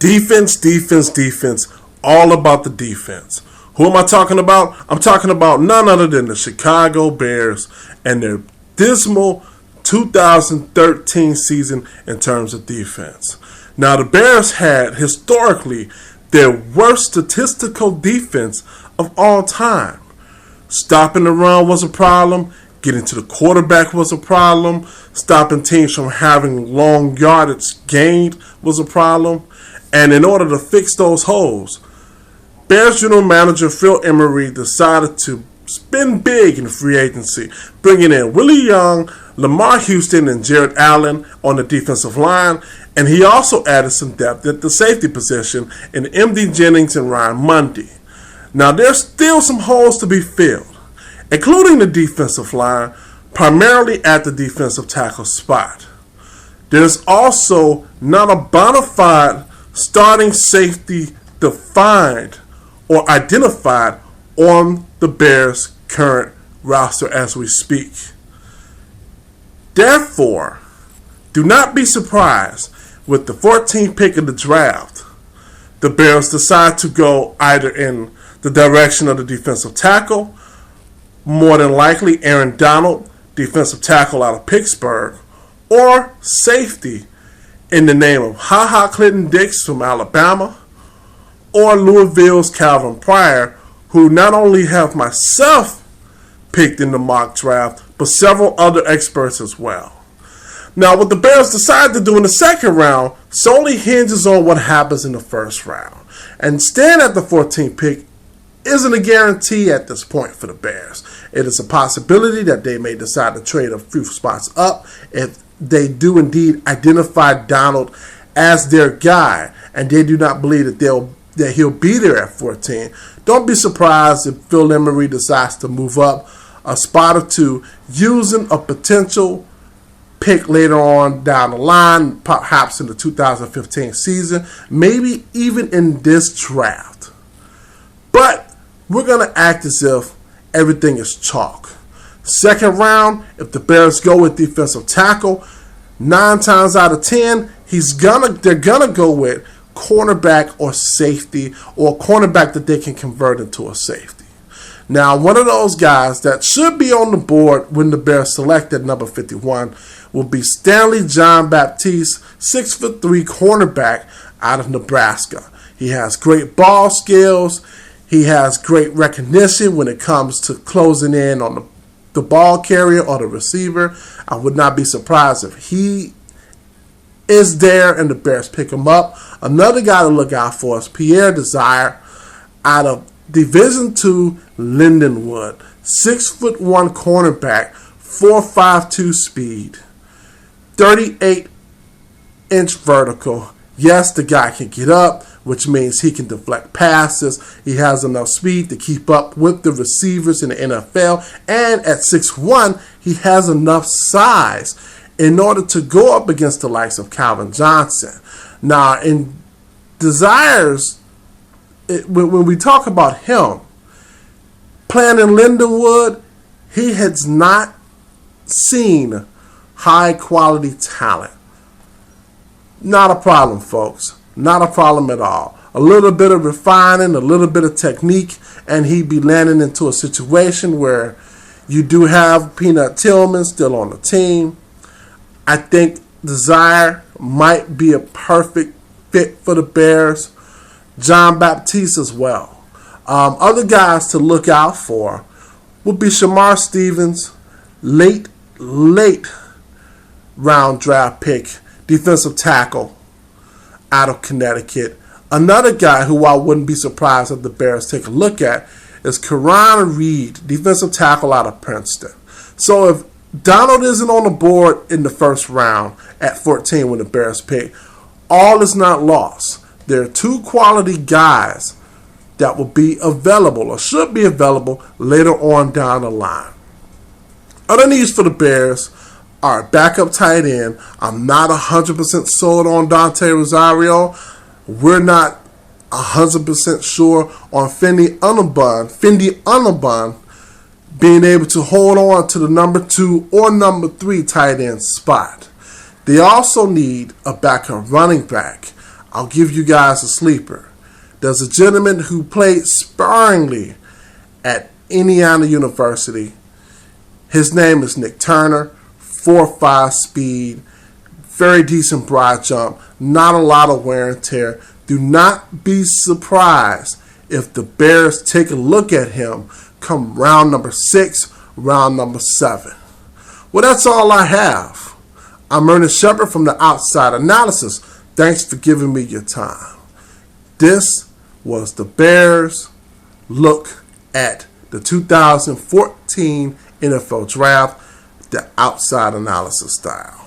Defense, defense, defense. All about the defense. Who am I talking about? I'm talking about none other than the Chicago Bears and their dismal 2013 season in terms of defense. Now, the Bears had historically their worst statistical defense of all time. Stopping the run was a problem. Getting to the quarterback was a problem. Stopping teams from having long yardage gained was a problem. And in order to fix those holes, Bears general manager Phil Emery decided to spend big in free agency, bringing in Willie Young, Lamar Houston, and Jared Allen on the defensive line. And he also added some depth at the safety position in M.D. Jennings and Ryan Mundy. Now, there's still some holes to be filled, including the defensive line, primarily at the defensive tackle spot. There's also not a bona fide starting safety defined or identified on the Bears' current roster as we speak. Therefore, do not be surprised with the 14th pick of the draft. The Bears decide to go either in the direction of the defensive tackle, more than likely Aaron Donald, defensive tackle out of Pittsburgh, or safety in the name of HaHa Clinton Dix from Alabama, or Louisville's Calvin Pryor, who not only have myself picked in the mock draft, but several other experts as well. Now, what the Bears decide to do in the second round solely hinges on what happens in the first round. And staying at the 14th pick isn't a guarantee at this point for the Bears. It is a possibility that they may decide to trade a few spots up if they do indeed identify Donald as their guy, and they do not believe that he'll be there at 14. Don't be surprised if Phil Emery decides to move up a spot or two using a potential pick later on down the line, perhaps in the 2015 season, maybe even in this draft. But we're going to act as if everything is chalk. Second round, if the Bears go with defensive tackle, 9 times out of 10, they're gonna go with cornerback or safety, or a cornerback that they can convert into a safety. Now, one of those guys that should be on the board when the Bears select at number 51 will be Stanley John Baptiste, 6'3" cornerback out of Nebraska. He has great ball skills. He has great recognition when it comes to closing in on the ball carrier or the receiver. I would not be surprised if he is there and the Bears pick him up. Another guy to look out for is Pierre Desire out of Division II Lindenwood. 6'1" cornerback, 4.52 speed, 38-inch vertical. Yes, the guy can get up, which means he can deflect passes. He has enough speed to keep up with the receivers in the NFL. And at 6'1", he has enough size in order to go up against the likes of Calvin Johnson. Now, in Desires, when we talk about him, playing in Lindenwood, he has not seen high-quality talent. Not a problem, folks. Not a problem at all. A little bit of refining, a little bit of technique, and he'd be landing into a situation where you do have Peanut Tillman still on the team. I think Desire might be a perfect fit for the Bears. John Baptiste as well. Other guys to look out for would be Shamar Stevens, late round draft pick, defensive tackle out of Connecticut. Another guy who I wouldn't be surprised if the Bears take a look at is Karan Reed, defensive tackle out of Princeton. So if Donald isn't on the board in the first round at 14 when the Bears pick, all is not lost. There are 2 quality guys that will be available or should be available later on down the line. Other needs for the Bears are backup tight end. I'm not 100% sold on Dante Rosario. We're not 100% sure on Fendi Unabun being able to hold on to the number 2 or number 3 tight end spot. They also need a backup running back. I'll give you guys a sleeper. There's a gentleman who played sparingly at Indiana University. His name is Nick Turner, 4.5 speed, very decent broad jump, not a lot of wear and tear. Do not be surprised if the Bears take a look at him come round number 6, round number 7. Well, that's all I have. I'm Ernest Shepard from the Outside Analysis. Thanks for giving me your time. This was the Bears look at the 2014 NFL Draft, the Outside Analysis style.